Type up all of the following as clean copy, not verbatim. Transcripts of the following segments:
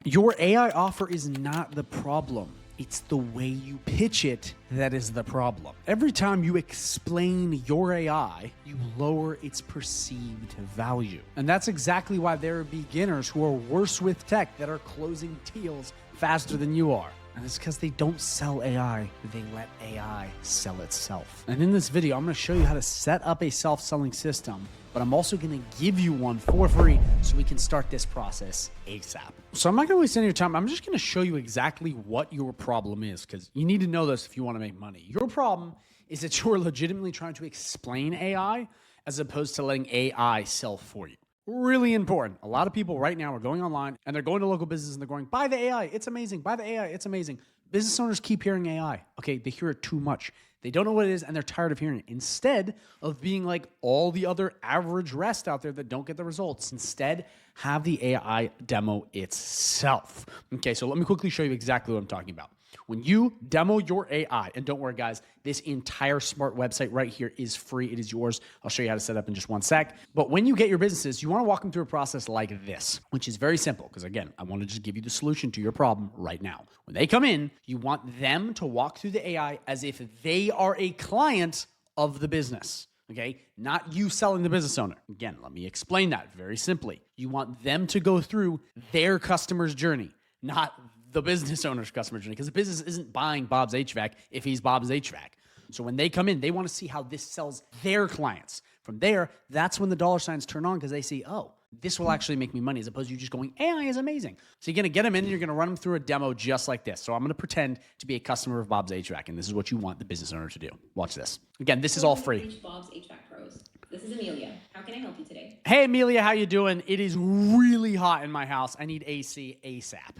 Your AI offer is not the problem. It's the way you pitch it that is the problem. Every time you explain your AI, you lower its perceived value. And that's exactly why there are beginners who are worse with tech that are closing deals faster than you are. And it's because they don't sell AI, they let AI sell itself. And in this video, I'm gonna show you how to set up a self-selling system, but I'm also gonna give you one for free so we can start this process ASAP. So I'm not gonna waste any of your time. I'm just gonna show you exactly what your problem is, because you need to know this if you wanna make money. Your problem is that you're legitimately trying to explain AI as opposed to letting AI sell for you. Really important. A lot of people right now are going online and they're going to local businesses and they're going, buy the AI, it's amazing. Buy the AI, it's amazing. Business owners keep hearing AI. Okay, they hear it too much. They don't know what it is and they're tired of hearing it. Instead of being like all the other average rest out there that don't get the results, instead have the AI demo itself. Okay, so let me quickly show you exactly what I'm talking about. When you demo your AI, and don't worry guys, this entire smart website right here is free. It is yours. I'll show you how to set up in just one sec. But when you get your businesses, you want to walk them through a process like this, which is very simple. Because again, I want to just give you the solution to your problem right now. When they come in, you want them to walk through the AI as if they are a client of the business. Okay, not you selling the business owner. Again, let me explain that very simply. You want them to go through their customer's journey, not the business owner's customer journey, because the business isn't buying Bob's HVAC if he's Bob's HVAC. So when they come in, they want to see how this sells their clients. From there, that's when the dollar signs turn on, because they see, oh, this will actually make me money, as opposed to you just going, AI is amazing. So you're going to get them in and you're going to run them through a demo just like this. So I'm going to pretend to be a customer of Bob's HVAC, and this is what you want the business owner to do. Watch this. Again, this is all free. Bob's HVAC Pros. This is Amelia. How can I help you today? Hey, Amelia, how you doing? It is really hot in my house. I need AC ASAP.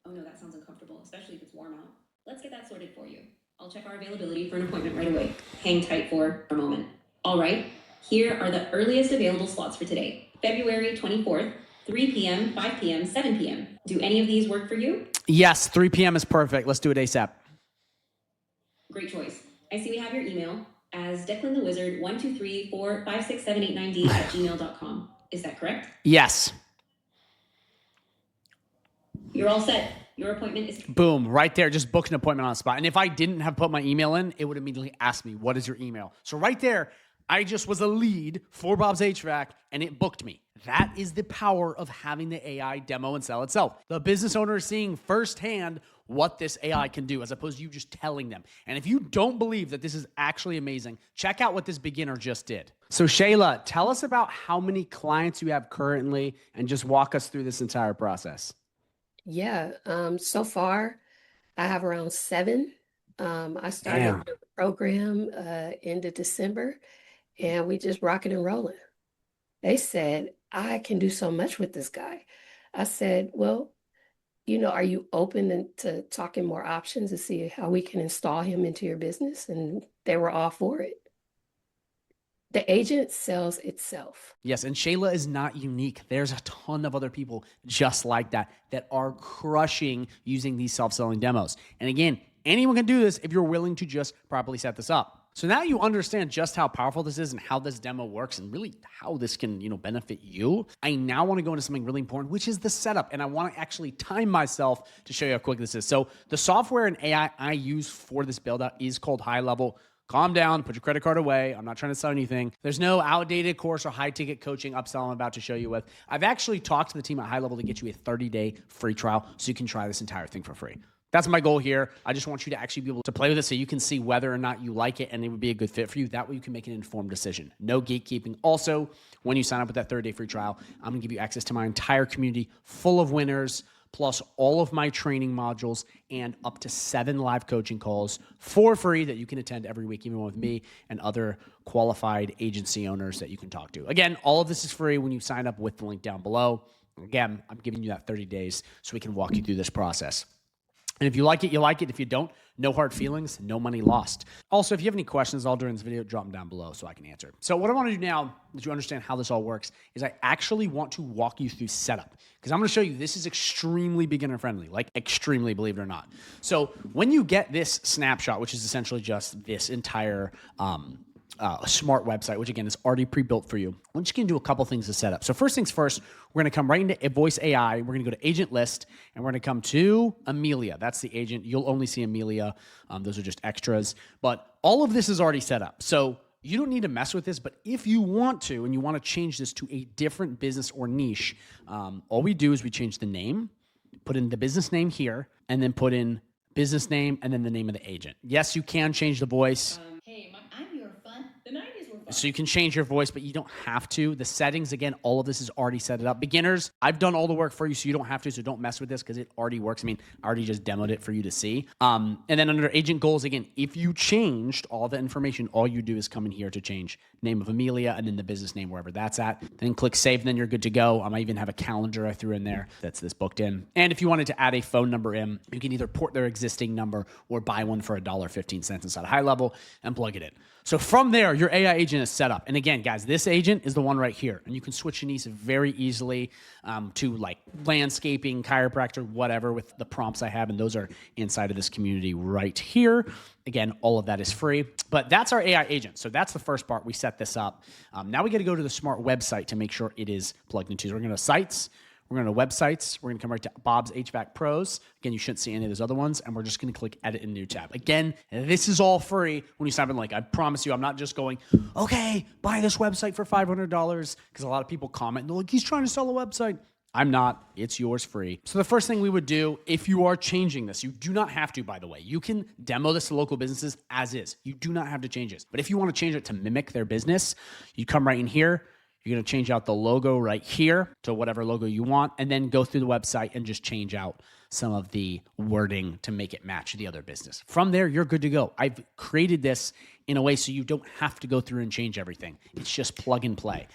Oh no, that sounds uncomfortable, especially if it's warm out. Let's get that sorted for you. I'll check our availability for an appointment right away. Hang tight for a moment. All right, here are the earliest available slots for today. February 24th, 3 p.m., 5 p.m., 7 p.m. Do any of these work for you? Yes, 3 p.m. is perfect. Let's do it ASAP. Great choice. I see we have your email as declanthewizard1234567890 at gmail.com. Is that correct? Yes. You're all set. Your appointment is... Boom, right there. Just book an appointment on the spot. And if I didn't have put my email in, it would immediately ask me, what is your email? So right there, I just was a lead for Bob's HVAC and it booked me. That is the power of having the AI demo and sell itself. The business owner is seeing firsthand what this AI can do, as opposed to you just telling them. And if you don't believe that this is actually amazing, check out what this beginner just did. So Shayla, tell us about how many clients you have currently and just walk us through this entire process. Yeah, so far I have around 7. I started the program end of December, and we just rocking and rolling. They said, I can do so much with this guy. I said, well, are you open to talking more options to see how we can install him into your business? And they were all for it. The agent sells itself. Yes, and Shayla is not unique. There's a ton of other people just like that are crushing using these self-selling demos. And again, anyone can do this if you're willing to just properly set this up. So now you understand just how powerful this is and how this demo works and really how this can, benefit you. I now want to go into something really important, which is the setup. And I want to actually time myself to show you how quick this is. So the software and AI I use for this build out is called High Level. Calm down, put your credit card away. I'm not trying to sell anything. There's no outdated course or high-ticket coaching upsell I'm about to show you with. I've actually talked to the team at High Level to get you a 30-day free trial so you can try this entire thing for free. That's my goal here. I just want you to actually be able to play with it so you can see whether or not you like it and it would be a good fit for you. That way you can make an informed decision. No gatekeeping. Also, when you sign up with that 30-day free trial, I'm going to give you access to my entire community full of winners, plus all of my training modules and up to 7 live coaching calls for free that you can attend every week, even with me and other qualified agency owners that you can talk to. Again, all of this is free when you sign up with the link down below. Again, I'm giving you that 30 days so we can walk you through this process. And if you like it, you like it. If you don't, no hard feelings, no money lost. Also, if you have any questions all during this video, drop them down below so I can answer. So what I want to do now that you understand how this all works is I actually want to walk you through setup, because I'm going to show you this is extremely beginner friendly, like extremely, believe it or not. So when you get this snapshot, which is essentially just this entire a smart website, which again is already pre-built for you. We're just going to do a couple things to set up. So first things first, we're going to come right into Voice AI. We're going to go to agent list and we're going to come to Amelia. That's the agent. You'll only see Amelia. Those are just extras, but all of this is already set up. So you don't need to mess with this, but if you want to, and you want to change this to a different business or niche, all we do is we change the name, put in the business name here, and then put in business name and then the name of the agent. Yes, you can change the voice. Hey, I'm your fun. The 90s were fun. So you can change your voice, but you don't have to. The settings, again, all of this is already set it up. Beginners, I've done all the work for you, so you don't have to. So don't mess with this because it already works. I mean, I already just demoed it for you to see. And then under agent goals, again, if you changed all the information, all you do is come in here to change name of Amelia and then the business name wherever that's at. Then click save, and then you're good to go. I even have a calendar I threw in there that's this booked in. And if you wanted to add a phone number in, you can either port their existing number or buy one for $1.15 inside High Level and plug it in. So from there, your AI agent is set up. And again, guys, this agent is the one right here. And you can switch these very easily to like landscaping, chiropractor, whatever with the prompts I have. And those are inside of this community right here. Again, all of that is free. But that's our AI agent. So that's the first part. We set this up. Now we got to go to the smart website to make sure it is plugged into. So we're going to sites. We're going to websites. We're going to come right to Bob's HVAC Pros. Again, you shouldn't see any of those other ones. And we're just going to click edit in new tab. Again, this is all free when you sign in. Like, I promise you, I'm not just going, okay, buy this website for $500. Because a lot of people comment, and they're like, he's trying to sell a website. I'm not. It's yours free. So the first thing we would do, if you are changing this, you do not have to, by the way. You can demo this to local businesses as is. You do not have to change this. But if you want to change it to mimic their business, you come right in here. You're going to change out the logo right here to whatever logo you want, and then go through the website and just change out some of the wording to make it match the other business. From there, you're good to go. I've created this in a way so you don't have to go through and change everything. It's just plug and play.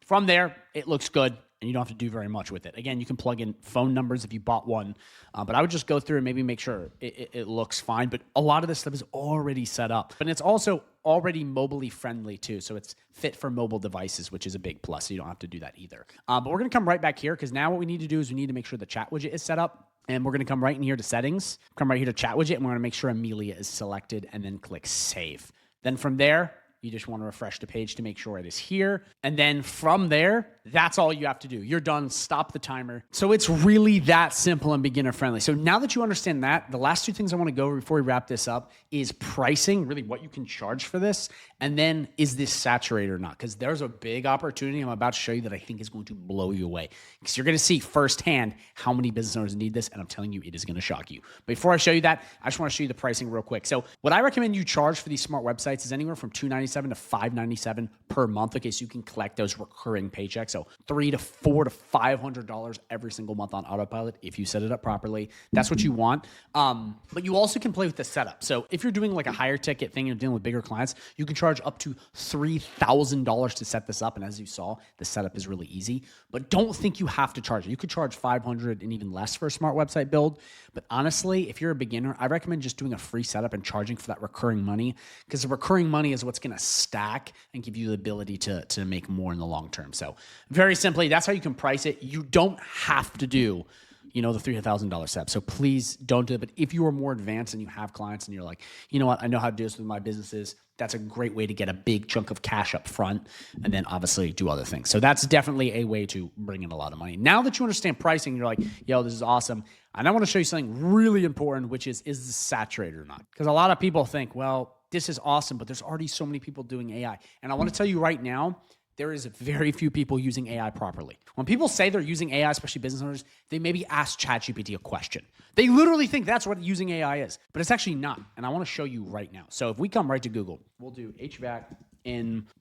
From there, it looks good. And you don't have to do very much with it. Again, you can plug in phone numbers if you bought one, but I would just go through and maybe make sure it looks fine. But a lot of this stuff is already set up. And it's also already mobily friendly too. So it's fit for mobile devices, which is a big plus. So you don't have to do that either. But we're going to come right back here because now what we need to do is we need to make sure the chat widget is set up. And we're going to come right in here to settings, come right here to chat widget, and we're going to make sure Amelia is selected and then click save. Then from there, you just want to refresh the page to make sure it is here. And then from there, that's all you have to do. You're done. Stop the timer. So it's really that simple and beginner friendly. So now that you understand that, the last two things I want to go over before we wrap this up is pricing, really what you can charge for this. And then is this saturated or not? Because there's a big opportunity I'm about to show you that I think is going to blow you away. Because you're going to see firsthand how many business owners need this. And I'm telling you, it is going to shock you. Before I show you that, I just want to show you the pricing real quick. So what I recommend you charge for these smart websites is anywhere from $297 to $597 per month. Okay, so you can collect those recurring paychecks. So $300 to $400 to $500 every single month on autopilot if you set it up properly. That's what you want. But you also can play with the setup. So if you're doing like a higher ticket thing, you're dealing with bigger clients, you can charge up to $3,000 to set this up. And as you saw, the setup is really easy. But don't think you have to charge it. You could charge $500 and even less for a smart website build. But honestly, if you're a beginner, I recommend just doing a free setup and charging for that recurring money, because the recurring money is what's going to stack and give you the ability to make more in the long term. So very simply, that's how you can price it. You don't have to do, the $3,000 setup. So please don't do it. But if you are more advanced and you have clients and you're like, you know what, I know how to do this with my businesses, that's a great way to get a big chunk of cash up front and then obviously do other things. So that's definitely a way to bring in a lot of money. Now that you understand pricing, you're like, yo, this is awesome. And I want to show you something really important, which is this saturated or not? Because a lot of people think, well, this is awesome, but there's already so many people doing AI. And I want to tell you right now, there is very few people using AI properly. When people say they're using AI, especially business owners, they maybe ask ChatGPT a question. They literally think that's what using AI is, but it's actually not. And I want to show you right now. So if we come right to Google, we'll do HVAC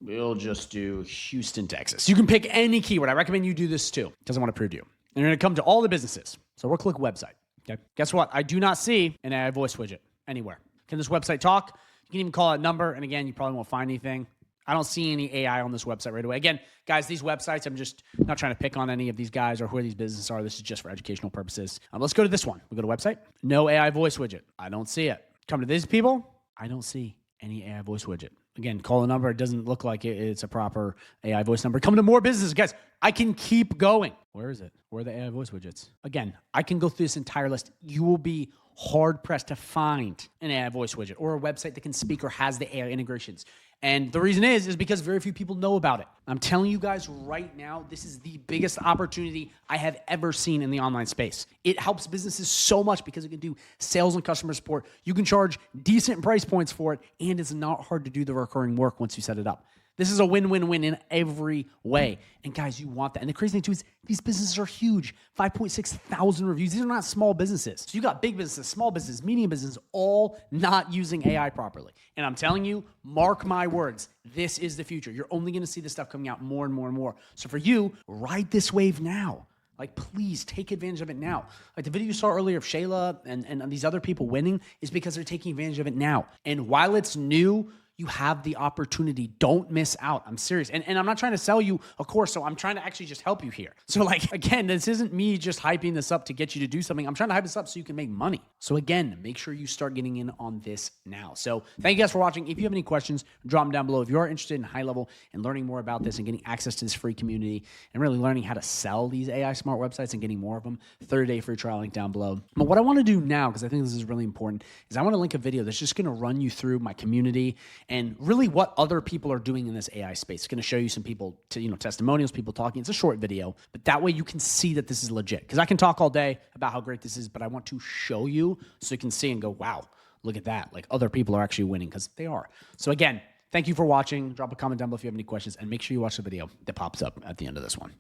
we'll just do Houston, Texas. You can pick any keyword. I recommend you do this too, because I want to prove to you. And you're going to come to all the businesses. So we'll click website. Okay. Guess what? I do not see an AI voice widget anywhere. Can this website talk? You can even call it a number. And again, you probably won't find anything. I don't see any AI on this website right away. Again, guys, these websites, I'm just not trying to pick on any of these guys or who these businesses are. This is just for educational purposes. Let's go to this one. We'll go to website. No AI voice widget. I don't see it. Come to these people. I don't see any AI voice widget. Again, call a number. It doesn't look like it's a proper AI voice number. Come to more businesses. Guys, I can keep going. Where is it? Where are the AI voice widgets? Again, I can go through this entire list. You will be hard pressed to find an AI voice widget or a website that can speak or has the AI integrations. And the reason is because very few people know about it. I'm telling you guys right now, this is the biggest opportunity I have ever seen in the online space. It helps businesses so much because it can do sales and customer support. You can charge decent price points for it, and it's not hard to do the recurring work once you set it up. This is a win-win-win in every way. And guys, you want that. And the crazy thing too is these businesses are huge. 5.6 thousand reviews. These are not small businesses. So you got big businesses, small business, medium business, all not using AI properly. And I'm telling you, mark my words, this is the future. You're only going to see this stuff coming out more and more and more. So for you, ride this wave now. Like, please take advantage of it now. Like the video you saw earlier of Shayla and these other people winning is because they're taking advantage of it now. And while it's new, you have the opportunity. Don't miss out. I'm serious. And I'm not trying to sell you a course, so I'm trying to actually just help you here. So like, again, this isn't me just hyping this up to get you to do something. I'm trying to hype this up so you can make money. So again, make sure you start getting in on this now. So thank you guys for watching. If you have any questions, drop them down below. If you are interested in high level and learning more about this and getting access to this free community and really learning how to sell these AI smart websites and getting more of them, 30-day free trial link down below. But what I want to do now, because I think this is really important, is I want to link a video that's just going to run you through my community and really what other people are doing in this AI space. It's going to show you some people, testimonials, people talking. It's a short video, but that way you can see that this is legit. Because I can talk all day about how great this is, but I want to show you so you can see and go, wow, look at that. Like other people are actually winning, because they are. So again, thank you for watching. Drop a comment down below if you have any questions, and make sure you watch the video that pops up at the end of this one.